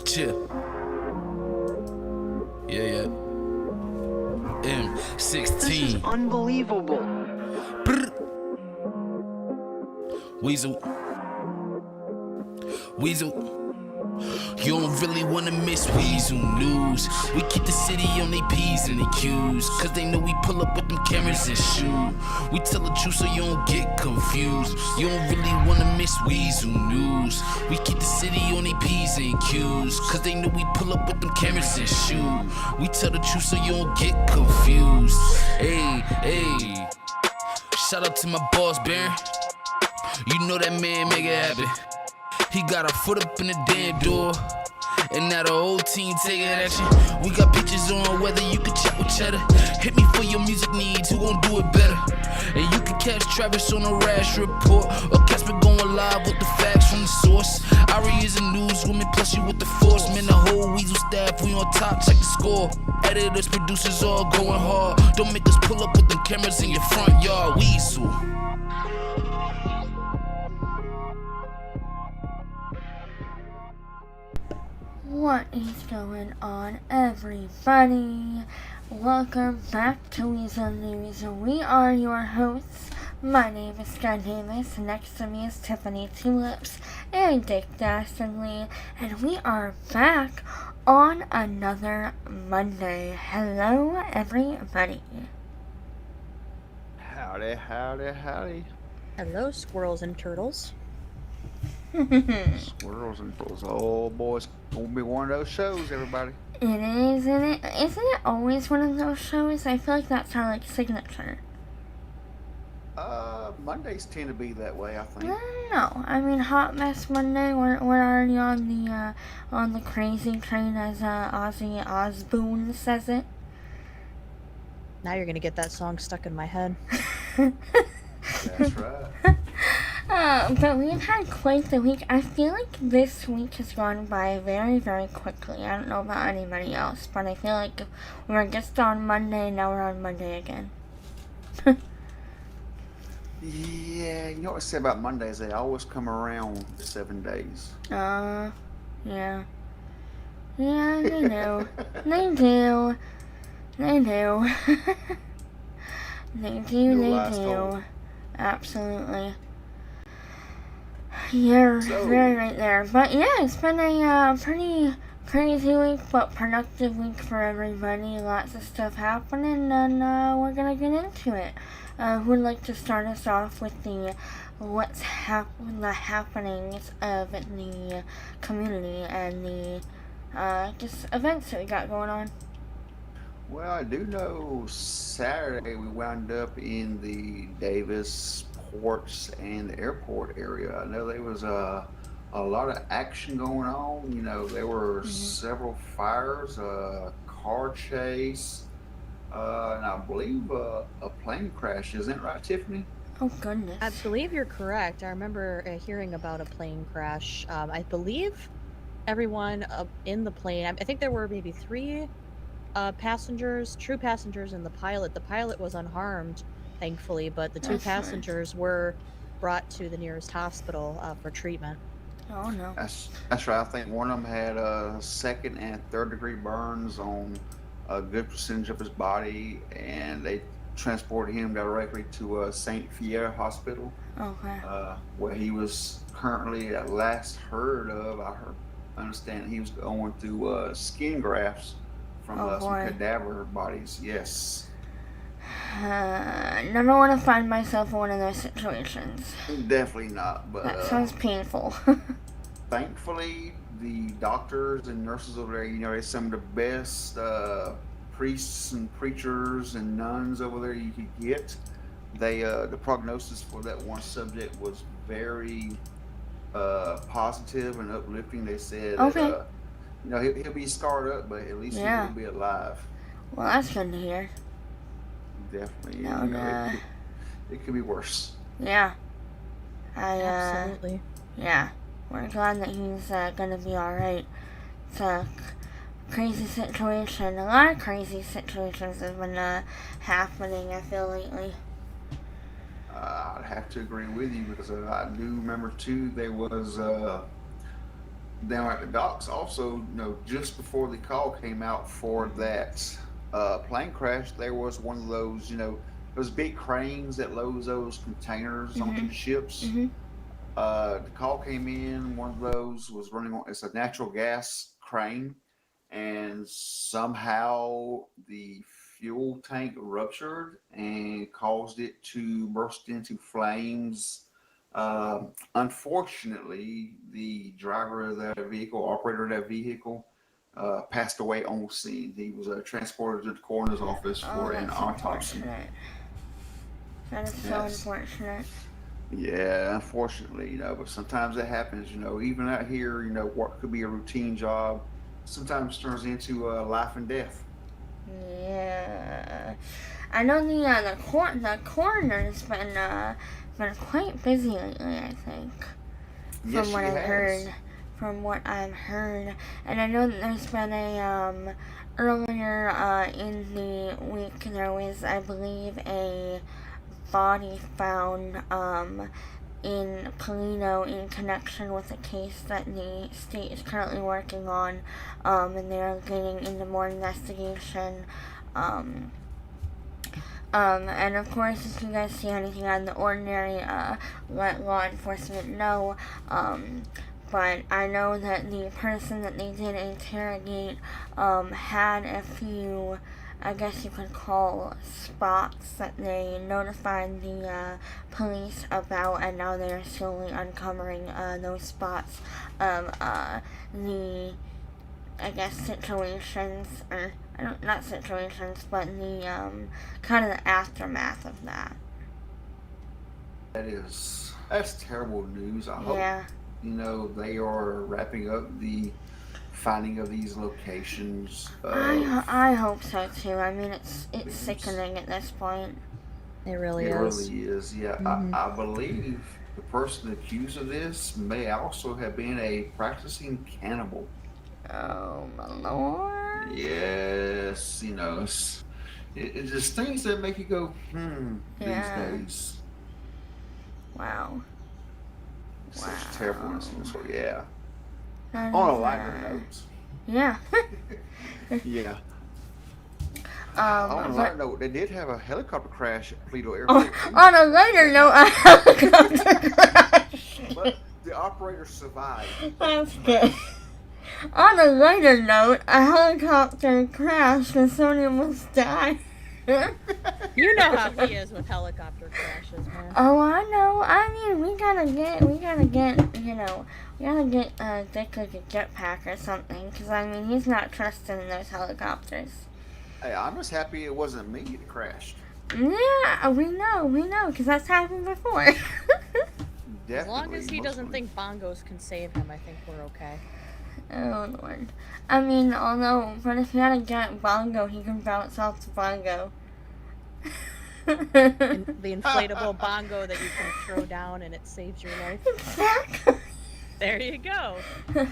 Chill. Yeah. M16. This is unbelievable. Brr. Weazel. You don't really wanna miss Weazel news. We keep the city on they P's and they Q's, cause they know we pull up with them cameras and shoot. We tell the truth so you don't get confused. You don't really wanna miss Weazel news. We keep the city on they P's and Q's, cause they know we pull up with them cameras and shoot. We tell the truth so you don't get confused. Hey. Shout out to my boss, Baron. You know that man make it happen. He got a foot up in the damn door, and now the whole team taking action. We got pictures on whether you can chat with cheddar. Hit me for your music needs, who gon' do it better? And you can catch Travis on a rash report, or catch me going live with the facts from the source. Ari is a newswoman, plus you with the force. Man, the whole Weazel staff, we on top, check the score. Editors, producers all going hard. Don't make us pull up with them cameras in your front yard. Weazel. What is going on, everybody? Welcome back to Weazel News. We are your hosts. My name is Sky Davis. Next to me is Tiffany Tulips and Dick Dastardly. And we are back on another Monday. Hello, everybody. Howdy. Hello, squirrels and turtles. Squirrels and bulls. Oh boy, it's gonna be one of those shows, everybody. It is, isn't it? Isn't it always one of those shows? I feel like that's our signature. Mondays tend to be that way, I think. No, I mean Hot Mess Monday. We're already on the crazy train, as Ozzy Osbourne says it. Now you're gonna get that song stuck in my head. That's right. But we've had quite the week. I feel like this week has gone by very, very quickly. I don't know about anybody else, but I feel like we were just on Monday, and now we're on Monday again. Yeah, you know what I say about Mondays? They always come around 7 days. Yeah. Yeah, they do. They do. They do. They do. Absolutely. You're very right there. But yeah, it's been a pretty crazy week, but productive week for everybody. Lots of stuff happening, and we're gonna get into it. Who would like to start us off with the happenings of the community and the just events that we got going on? Well, I do know Saturday we wound up in the Davis ports and the airport area. I know there was a lot of action going on. You know, there were several fires, a car chase, and I believe a plane crash. Isn't that right, Tiffany? Oh, goodness. I believe you're correct. I remember hearing about a plane crash. I believe everyone in the plane, I think there were maybe 3 passengers, true passengers, and the pilot. The pilot was unharmed, thankfully, but the 2 passengers were brought to the nearest hospital for treatment. Oh, no. That's right. I think one of them had 2nd and 3rd degree burns on a good percentage of his body, and they transported him directly to St. Pierre Hospital. Okay. Where he was currently, at last heard of, I understand he was going through skin grafts from some cadaver bodies. Yes. Never want to find myself in one of those situations. Definitely not. But that sounds painful. Thankfully, the doctors and nurses over there, you know, they're some of the best priests and preachers and nuns over there you could get. They the prognosis for that one subject was very positive and uplifting. They said that, you know, he'll be scarred up, but at least he'll be alive. Well, that's good to hear. Definitely. No, you know, it could be worse. Yeah. Absolutely. Yeah. We're glad that he's gonna be alright. It's a crazy situation. A lot of crazy situations have been happening, I feel, lately. I'd have to agree with you because I do remember too there was down at the docks also, just before the call came out for that plane crash, there was one of those, those big cranes that loads those containers onto Mhm. the ships. Mhm. The call came in. One of those was running on. It's a natural gas crane, and somehow the fuel tank ruptured and caused it to burst into flames. Unfortunately, the driver of that vehicle, operator of that vehicle, passed away on scene. He was transported to the coroner's office Oh, for an that's autopsy. unfortunate. That is so Yes. unfortunate. Yeah, unfortunately, but sometimes that happens, even out here, what could be a routine job sometimes turns into life and death. Yeah. I know the coroner's been quite busy lately, I think. Yes, From what she I've has. heard. From what I've heard. And I know that there's been earlier in the week there was, I believe, a body found in Polino in connection with a case that the state is currently working on, and they're getting into more investigation. Um, and of course, if you guys see anything out of the ordinary, let law enforcement know. But I know that the person that they did interrogate had a few, I guess you could call, spots that they notified the police about, and now they're slowly uncovering those spots of the, I guess, situations, or not situations, but the kind of the aftermath of that. That's terrible news. I hope Yeah, they are wrapping up the finding of these locations of I hope so too. I mean, it's victims. sickening at this point. It really It is. really is. Yeah, Hmm. I believe the person accused of this may also have been a practicing cannibal. Oh my lord. Yes, it's just things that make you go, these Yeah. days. Wow. Such Wow. terribleness in this world. Yeah. That On a is lighter note, yeah. yeah. On a lighter But note, they did have a helicopter crash at Toledo oh, Airport too, on a lighter note, a helicopter crash. but the operator survived. That's good. On a lighter note, a helicopter crashed and somebody almost died. You know how he is with helicopter crashes, man. Oh, I know. I mean, we gotta get Dick like a jetpack or something. Cause I mean, he's not trusting those helicopters. Hey, I'm just happy it wasn't me that crashed. Yeah, we know, cause that's happened before. As long Definitely, as he most doesn't think bongos can save him, I think we're okay. Oh Lord. I mean, but if you had a giant bongo, he can bounce off the bongo. The inflatable bongo that you can throw down and it saves your life. Exactly. There you go.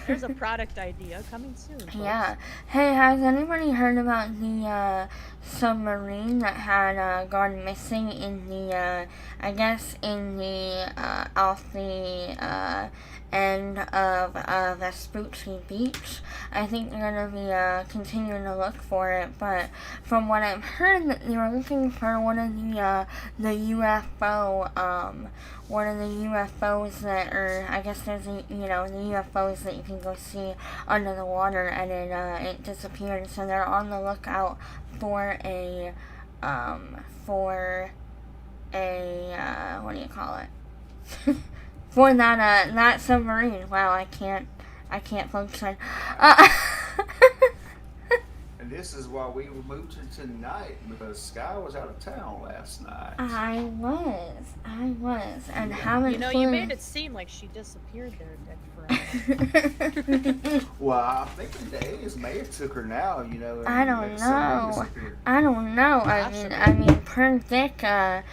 There's a product idea coming soon. Folks. Yeah. Hey, has anybody heard about the submarine that had gone missing in the, I guess, in the, off the end of Vespucci Beach? I think they're going to be continuing to look for it, but from what I've heard, that they were looking for one of the UFO, one of the UFOs that, or I guess there's the UFOs that you can go see under the water, and it disappeared. So they're on the lookout for a what do you call it? For that submarine. Wow, I can't function. And this is why we moved to tonight because Sky was out of town last night. I was, and haven't. You know, you made it seem like she disappeared there, Dick, for a minute. Well, I think the days may have took her now. I don't know. I mean, per Dick, I'm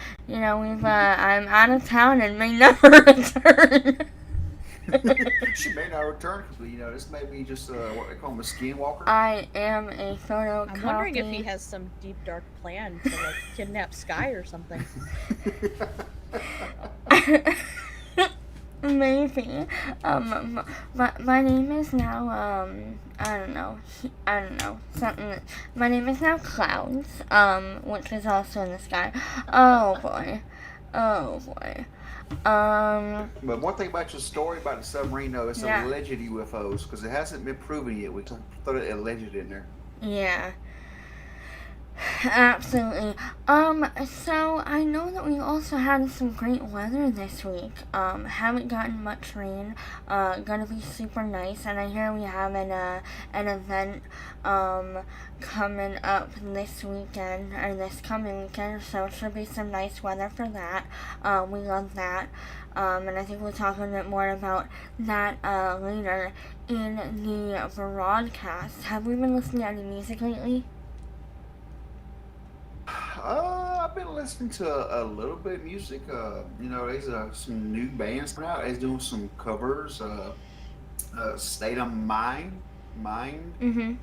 out of town and may never return. She may not return because this may be just what they call him, a skinwalker. I am a photocopy. I'm wondering if he has some deep dark plan to like kidnap Sky or something. maybe. My name is now, I don't know, something, my name is now Clouds, which is also in the sky. Oh boy. But one thing about your story about the submarine, though, it's Yeah. alleged UFOs, because it hasn't been proven yet. We can throw it alleged in there. Yeah. Absolutely. So I know that we also had some great weather this week. Haven't gotten much rain. Gonna be super nice, and I hear we have an event, coming up this weekend, or this coming weekend, so it should be some nice weather for that. We love that. And I think we'll talk a little bit more about that, later in the broadcast. Have we been listening to any music lately? I've been listening to a little bit of music. There's some new bands coming out. They're doing some covers. State of Mind. Mm-hmm.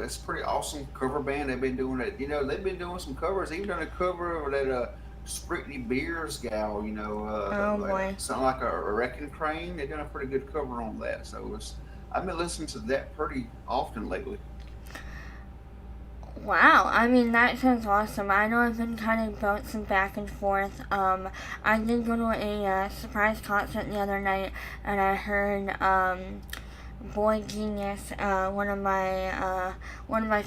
It's a pretty awesome cover band. They've been doing it. They've been doing some covers. They've done a cover of that Spritney Beers gal. Oh boy. Something like a Wrecking Crane. They've done a pretty good cover on that. So I've been listening to that pretty often lately. Wow, I mean, that sounds awesome. I know I've been kind of bouncing back and forth. I did go to a surprise concert the other night, and I heard, Boy Genius, one of my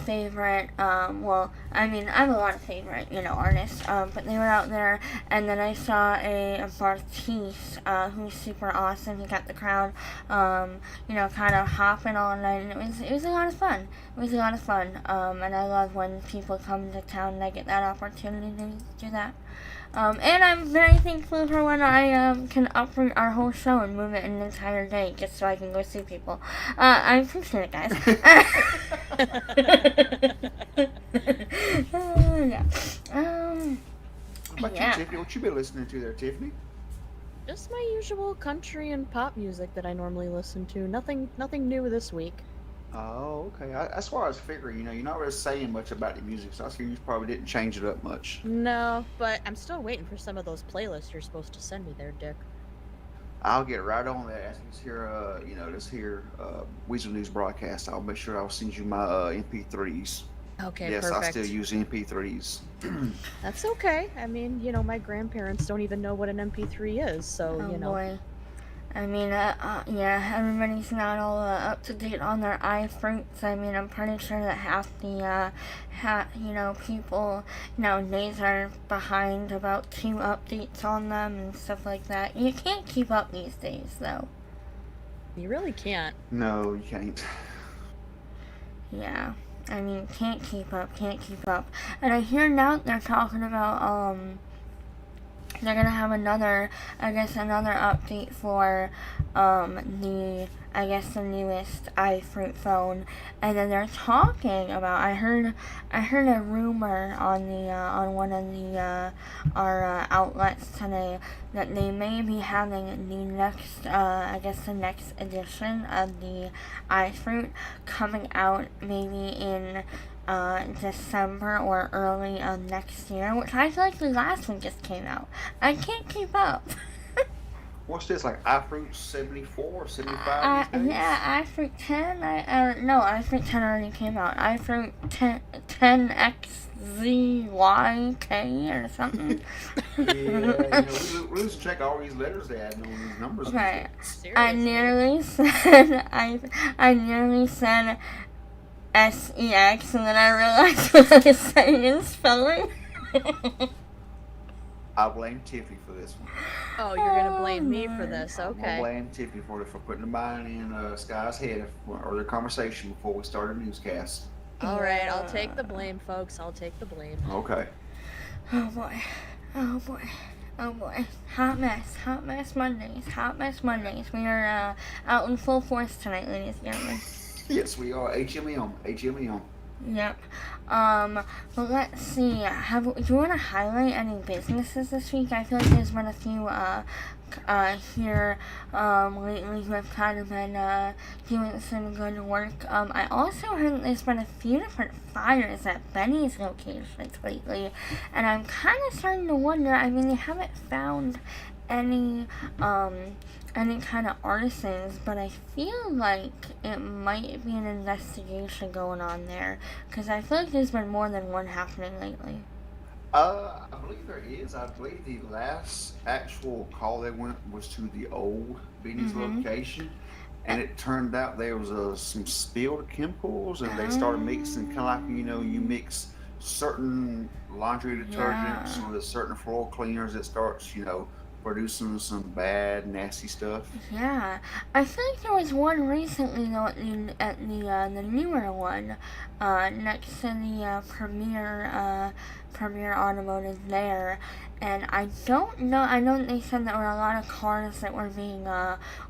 favorite, well, I mean, I have a lot of favorite, artists, but they were out there, and then I saw a Bartiz, who's super awesome. He got the crowd, kind of hopping all night, and it was a lot of fun. It was a lot of fun, and I love when people come to town and I get that opportunity to do that. And I'm very thankful for when I can uproot our whole show and move it an entire day just so I can go see people. I appreciate it, guys. Yeah. What about you, Tiffany? What you been listening to there, Tiffany? Just my usual country and pop music that I normally listen to. Nothing new this week. Oh, okay. That's why I was figuring. You're not really saying much about the music, so I was figuring you probably didn't change it up much. No, but I'm still waiting for some of those playlists you're supposed to send me there, Dick. I'll get right on that after this here Weazel News broadcast. I'll make sure I'll send you my MP3s. Okay, yes, perfect. I still use MP3s. That's okay. I mean, my grandparents don't even know what an MP3 is, so, Oh boy. I mean, yeah, everybody's not all up to date on their iFruits. I mean, I'm pretty sure that half the, people nowadays are behind about 2 updates on them and stuff like that. You can't keep up these days, though. You really can't. No, you can't. Yeah. I mean, can't keep up. And I hear now they're talking about, they're gonna have another update for the newest iFruit phone, and then they're talking about. I heard a rumor on one of our outlets today that they may be having the next edition of the iFruit coming out maybe in December or early of next year, which I feel like the last one just came out. I can't keep up. What's this, like iFruit 74, 75 these days? Yeah, iFruit 10, no, iFruit 10 already came out. iFruit 10XZYK or something. Yeah, we lose track of all these letters they add on these numbers. Right. Seriously. I nearly said SEX, and then I realized what I was saying in spelling. I blame Tiffany for this one. Oh, you're gonna blame me for this, I'm gonna okay. blame Tiffany for putting the mind in Sky's head or their conversation before we started the newscast. Alright, I'll take the blame, folks. I'll take the blame. Okay. Oh boy. Hot mess Mondays. We are out in full force tonight, ladies and gentlemen. Yes, we are. HMM. Yep. But let's see. Do you want to highlight any businesses this week? I feel like there's been a few here lately who have kind of been doing some good work. I also heard that there's been a few different fires at Benny's locations lately, and I'm kind of starting to wonder. I mean, they haven't found any um any kind of artisans, but I feel like it might be an investigation going on there because I feel like there's been more than one happening lately. I believe there is. I believe the last actual call they went was to the old Benny's Mm-hmm. location, and it turned out there was some spilled chemicals, and they started mixing kind of like you mix certain laundry detergents Yeah. with certain floor cleaners. It starts producing some bad, nasty stuff. Yeah, I feel like there was one recently though at the newer one, next to the Premier Automotive there, and I don't know. I know that they said there were a lot of cars that were being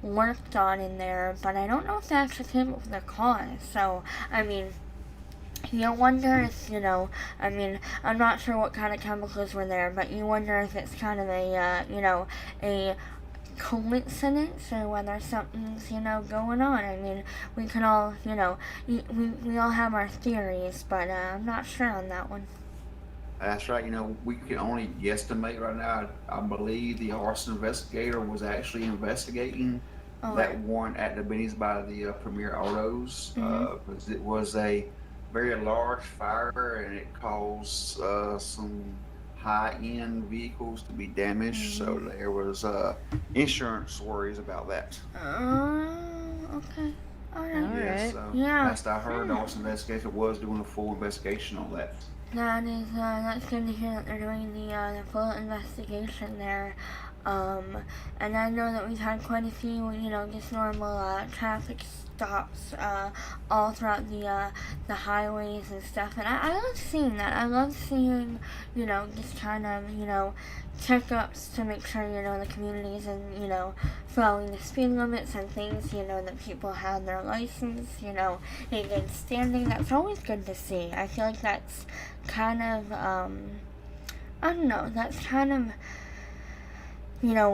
worked on in there, but I don't know if they actually came up with the cause. So I mean, you wonder if, I mean, I'm not sure what kind of chemicals were there, but you wonder if it's kind of a coincidence or whether something's, going on. I mean, we can all, we all have our theories, but I'm not sure on that one. That's right. We can only guesstimate right now. I believe the arson investigator was actually investigating that Alright. one at the Benny's by the Premier Autos Mm-hmm. because it was a very large fire and it caused some high-end vehicles to be damaged. Mm-hmm. So there was insurance worries about that. Okay. All Alright. Yes, right. so Yeah. last I heard, the arson investigator was doing a full investigation on that. That's good to hear that they're doing the full investigation there. Um, and I know that we've had quite a few, just normal traffic stops all throughout the highways and stuff. And I love seeing that. I love seeing, just kind of, checkups to make sure, the communities and, following the speed limits and things, that people have their license, in good standing. That's always good to see. I feel like that's kind of, I don't know, that's kind of,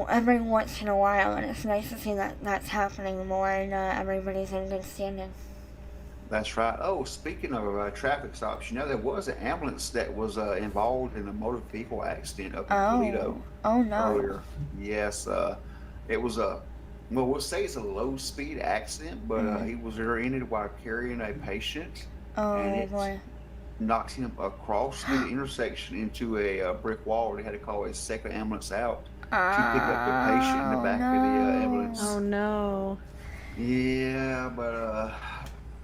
every once in a while, and it's nice to see that that's happening more and everybody's in good standing. That's right. Oh, speaking of traffic stops, there was an ambulance that was involved in a motor vehicle accident up in Oh, Toledo oh no. earlier. Yes, it was well, we'll say it's a low speed accident, but Mm-hmm. he was rear-ended while carrying a patient, and Oh it boy. knocked him across the intersection into a brick wall. They had to call a second ambulance out to pick up the patient in the Oh back of the no. Oh ambulance. no. Yeah, but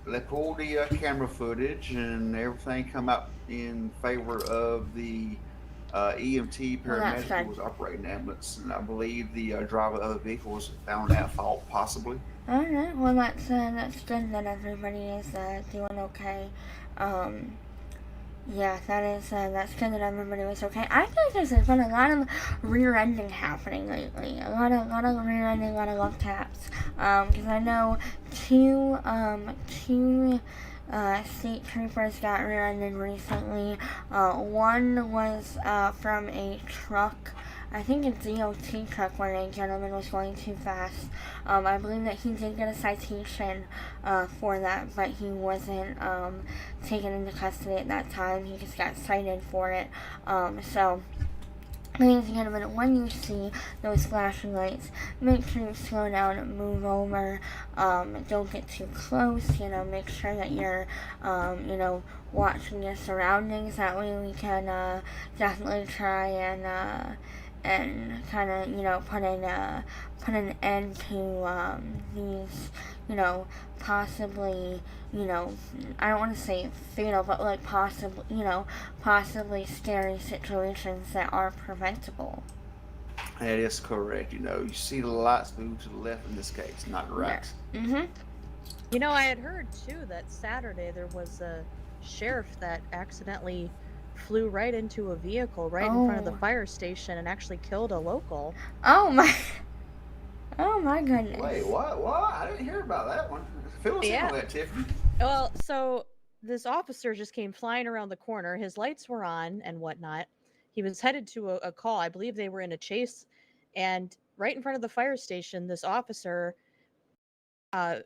they pulled the camera footage and everything come out in favor of the EMT Well, that's paramedic who good. was operating the ambulance, and I believe the driver of the vehicle was found at fault, possibly. Alright, well that's good that everybody is doing okay. Um, Yeah, that's good that everybody was okay. I feel like there's been a lot of rear-ending happening lately. A lot of rear-ending, a lot of love taps. Because I know two state troopers got rear-ended recently. One was from a truck. I think a DOT truck where a gentleman was going too fast. I believe that he did get a citation for that, but he wasn't taken into custody at that time. He just got cited for it. So, ladies and gentlemen, when you see those flashing lights, make sure you slow down, move over, don't get too close, make sure that you're, watching your surroundings. That way we can definitely try and kind of, put an end to these, possibly, you know, I don't want to say fatal, but like possibly scary situations that are preventable. That is correct. You see the lights move to the left in this case, not the Yeah. right. Mhm. I had heard too that Saturday there was a sheriff that accidentally flew right into a vehicle right in front of the Oh. fire station and actually killed a local. Oh my. Oh my Wait, goodness. what? What? I didn't hear about that one. Fill us in Yeah. on that, Tiffany. Well, so this officer just came flying around the corner. His lights were on and whatnot. He was headed to a call. I believe they were in a chase. And right in front of the fire station, this officer uh,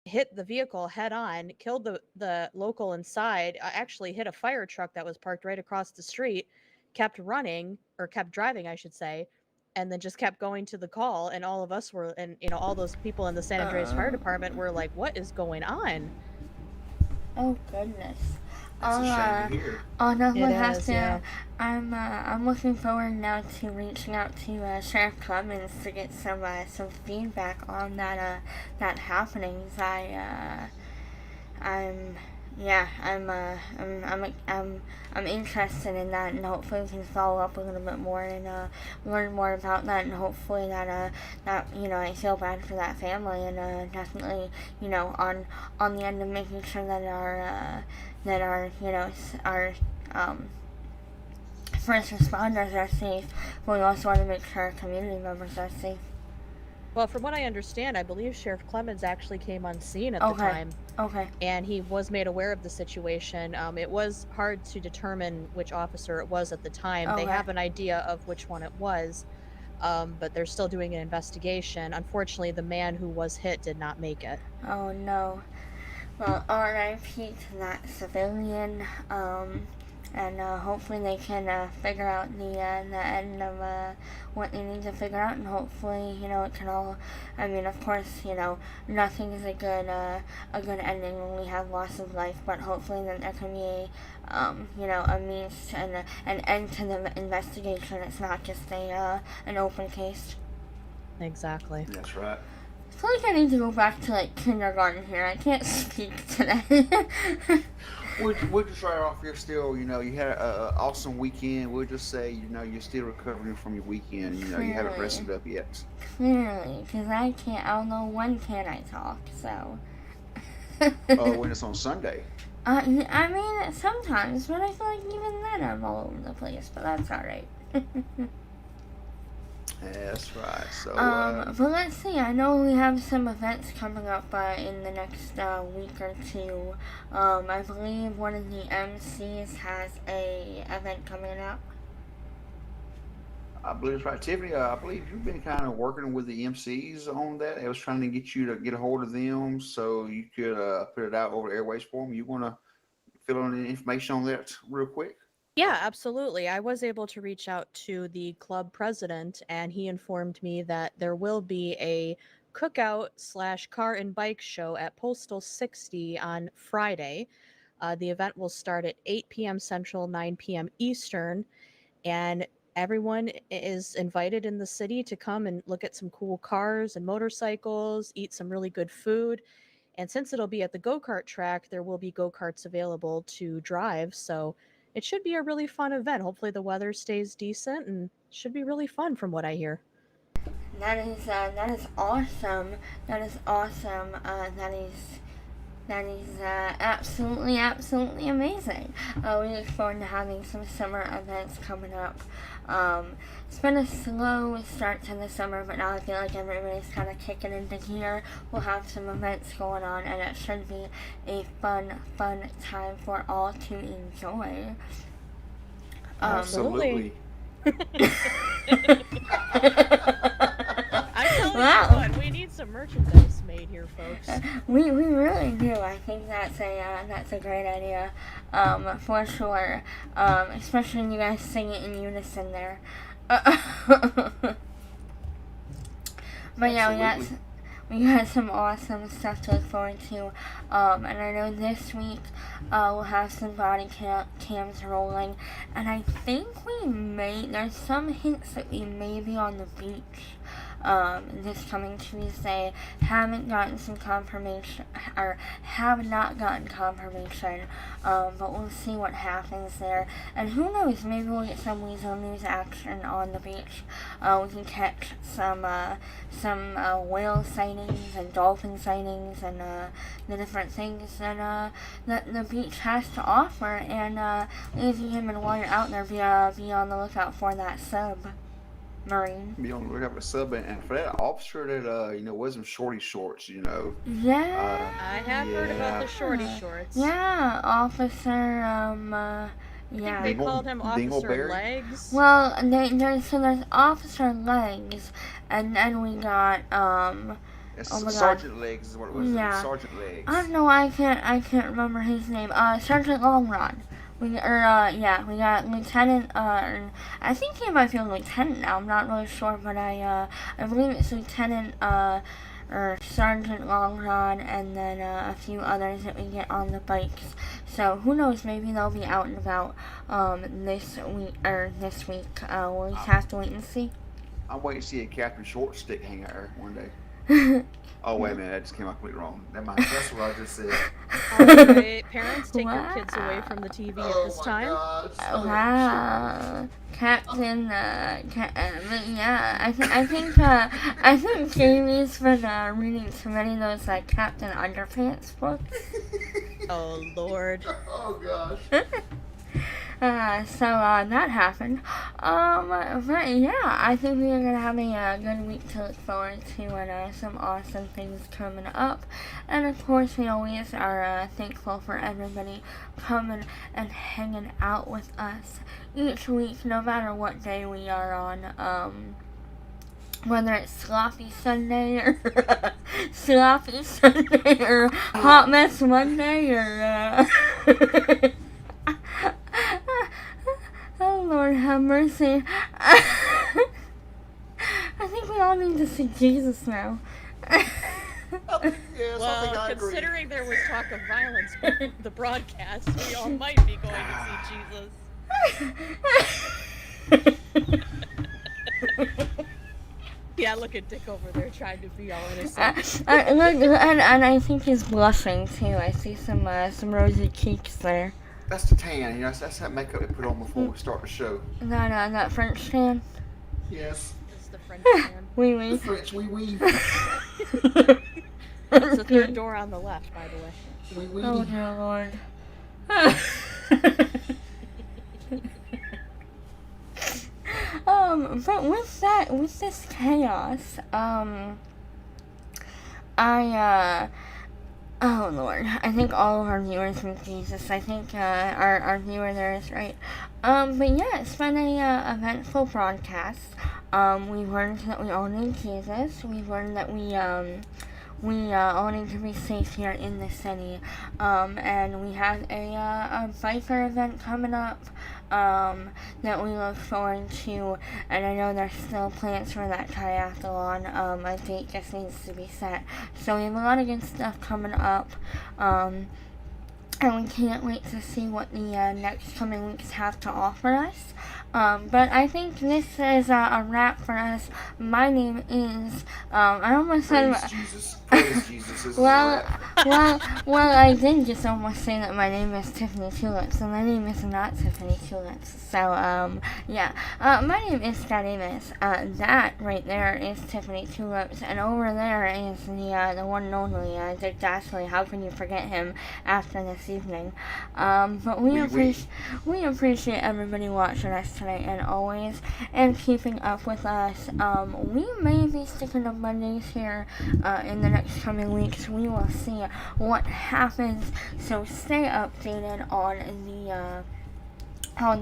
hit the vehicle head on, killed the local inside, actually hit a fire truck that was parked right across the street, kept running, or kept driving, I should say, and then just kept going to the call, and all of us were, and all those people in the San Andreas Fire Department were like, what is going on? Oh goodness. That's a shame to hear. I'll definitely It have is, to. yeah. I'm looking forward now to reaching out to Sheriff Clemens to get some feedback on that happenings. I'm interested in that, and hopefully we can follow up a little bit more and learn more about that, and hopefully that I feel bad for that family, and definitely on the end of making sure that our first responders are safe, but we also want to make sure our community members are safe. Well, from what I understand, I believe Sheriff Clemens actually came on scene at the time. Okay. And he was made aware of the situation. It was hard to determine which officer it was at the time. Okay. They have an idea of which one it was, but they're still doing an investigation. Unfortunately, the man who was hit did not make it. Oh no. Well, R.I.P. to that civilian. And hopefully they can figure out the end of what they need to figure out, and hopefully it can all. I mean, of course, nothing is a good ending when we have loss of life, but hopefully then there can be a means and an end to the investigation. It's not just an open case. Exactly. That's right. I feel like I need to go back to kindergarten here. I can't speak today. We'll just start off here still, you had an awesome weekend. We'll just say, you're still recovering from your weekend. You haven't rested up yet. Clearly, because I don't know when can I talk, so. When it's on Sunday. I mean, sometimes, but I feel like even then I'm all over the place, but that's alright. That's right. So, but let's see. I know we have some events coming up in the next week or two. I believe one of the MCs has a event coming up. I believe it's right, Tiffany. I believe you've been kind of working with the MCs on that. I was trying to get you to get a hold of them so you could put it out over the airways for them. You want to fill in the information on that real quick? Yeah, absolutely. I was able to reach out to the club president, and he informed me that there will be a cookout/car and bike show at Postal 60 on Friday. The event will start at 8 p.m. Central, 9 p.m. Eastern, and everyone is invited in the city to come and look at some cool cars and motorcycles, eat some really good food. And since it'll be at the go-kart track, there will be go-karts available to drive, so it should be a really fun event. Hopefully the weather stays decent, and should be really fun from what I hear. That is awesome. That is awesome. That is absolutely amazing. We look forward to having some summer events coming up. It's been a slow start to the summer, but now I feel like everybody's kind of kicking into gear. We'll have some events going on, and it should be a fun time for all to enjoy. Absolutely. I'm telling you what, we need some merchandise made here, folks. We really do. I think that's a great idea, for sure. Especially when you guys sing it in unison there. But yeah, we got some awesome stuff to look forward to. And I know this week we'll have some body cams rolling, and I think there's some hints that we may be on the beach this coming Tuesday. Haven't gotten some confirmation, or have not gotten confirmation, but we'll see what happens there. And who knows, maybe we'll get some Weazel News action on the beach. We can catch some whale sightings and dolphin sightings and the different things that the beach has to offer. And ladies and gentlemen, while you're out there, be on the lookout for that submarine. Be on the lookout for a sub, and for that officer that wears some shorty shorts. Yeah. I have heard about the shorty shorts. Yeah, officer. Yeah. They called him Officer Dingleberry? Legs. Well, there's Officer Legs, and then we got Sergeant Legs is what it was. Yeah. Sergeant Legs. I don't know. I can't remember his name. Sergeant Long Rod. We got Lieutenant. I think he might be a lieutenant now. I'm not really sure, but I believe it's Lieutenant or Sergeant Longrod, and then a few others that we get on the bikes. So who knows? Maybe they'll be out and about this week. We'll just have to wait and see. I'm waiting to see a Captain Short Stick hang out there one day. Oh, wait a minute. That just came out completely wrong. Never mind. That's what I just said. Alright, parents, take your kids away from the TV at this time. Wow, Captain. Yeah, I think Jamie's been reading too many of those Captain Underpants books. Oh Lord. Oh gosh. So that happened. But yeah, I think we're gonna have a good week to look forward to, and some awesome things coming up. And of course, we always are thankful for everybody coming and hanging out with us each week, no matter what day we are on. Whether it's Sloppy Sunday or Sloppy Sunday or Hot Mess Monday or oh Lord have mercy. I think we all need to see Jesus now. Yes, Well, considering there was talk of violence before the broadcast, we all might be going to see Jesus. Yeah, look at Dick over there trying to be all innocent. And I think he's blushing too. I see some rosy cheeks there. That's the tan. You know, that's that makeup they put on before we start the show. That French tan. Yes. This is the French man. Oui, The oui. French, oui, oui. It's the third door on the left, by the way. Oui, oui. Oh dear Lord. But with this chaos, oh Lord, I think all of our viewers need Jesus. I think, our viewer there is right. But yeah, it's been a, eventful broadcast. We learned that we all need Jesus. We learned that we all need to be safe here in the city. And we have a biker event coming up, that we look forward to, and I know there's still plans for that triathlon. A date just needs to be set. So we have a lot of good stuff coming up, and we can't wait to see what the next coming weeks have to offer us. But I think this is a wrap for us. My name is, I almost said... Praise Jesus. Praise Jesus. This is a Well, wrap. I did just almost say that my name is Tiffany Tulips, and my name is not Tiffany Tulips. So, yeah. My name is Scott Amos. That right there is Tiffany Tulips, and over there is the one and only Dick Dashley. How can you forget him after this evening? But we appreciate everybody watching us tonight, and always, and keeping up with us. We may be sticking to Mondays here in the next coming weeks. We will see what happens, so stay updated on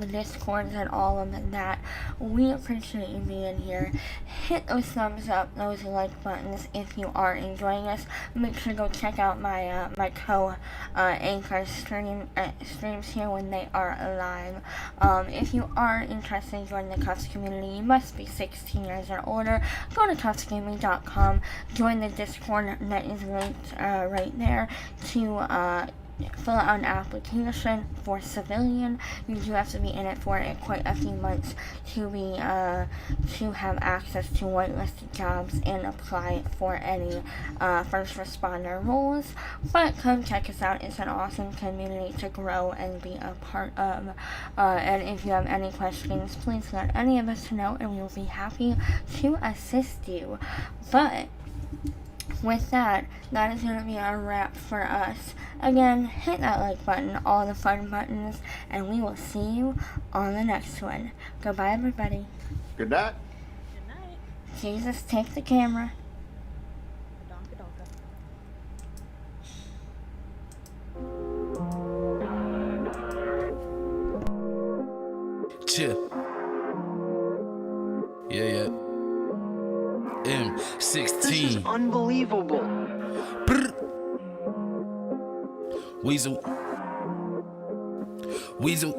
the Discords and all of that. We appreciate you being here. Hit those thumbs up, those like buttons if you are enjoying us. Make sure to go check out my my co-anchor streams here when they are live. If you are interested in joining the Kuffs community, you must be 16 years or older. Go to kuffsgaming.com, join the Discord that is linked right there to fill out an application for civilian. You do have to be in it for quite a few months to be to have access to whitelisted jobs and apply for any first responder roles. But come check us out. It's an awesome community to grow and be a part of. And if you have any questions, please let any of us know, and we will be happy to assist you. But with that is going to be a wrap for us. Again, hit that like button, all the fun buttons, and we will see you on the next one. Goodbye, everybody. Good night. Good night. Jesus, take the camera. Donka donka. Chill. Yeah. M16. This is unbelievable. Weazel. Weazel.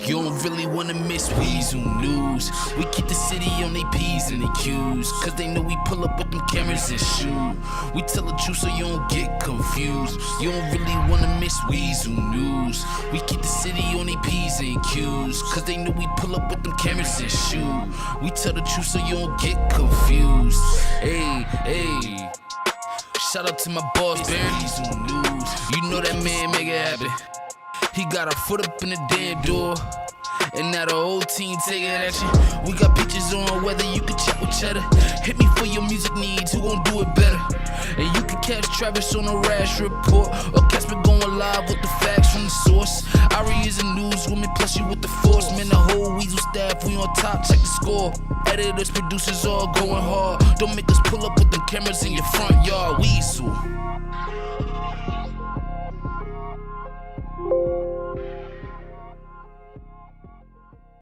You don't really wanna miss Weazel news. We keep the city on they P's and they Q's, cause they know we pull up with them cameras and shoot. We tell the truth so you don't get confused. You don't really wanna miss Weazel news. We keep the city on they P's and Q's, cause they know we pull up with them cameras and shoot. We tell the truth so you don't get confused. Hey, hey. Shout out to my boss, Weazel news. You know that man make it happen. He got a foot up in the damn door, and now the whole team taking action. We got pictures on whether you can chat with cheddar. Hit me for your music needs, who gon' do it better? And you can catch Travis on a rash report, or catch me going live with the facts from the source. Ari is a newswoman, plus you with the force. Man, the whole Weazel staff, we on top, check the score. Editors, producers all going hard. Don't make us pull up with them cameras in your front yard. Weazel.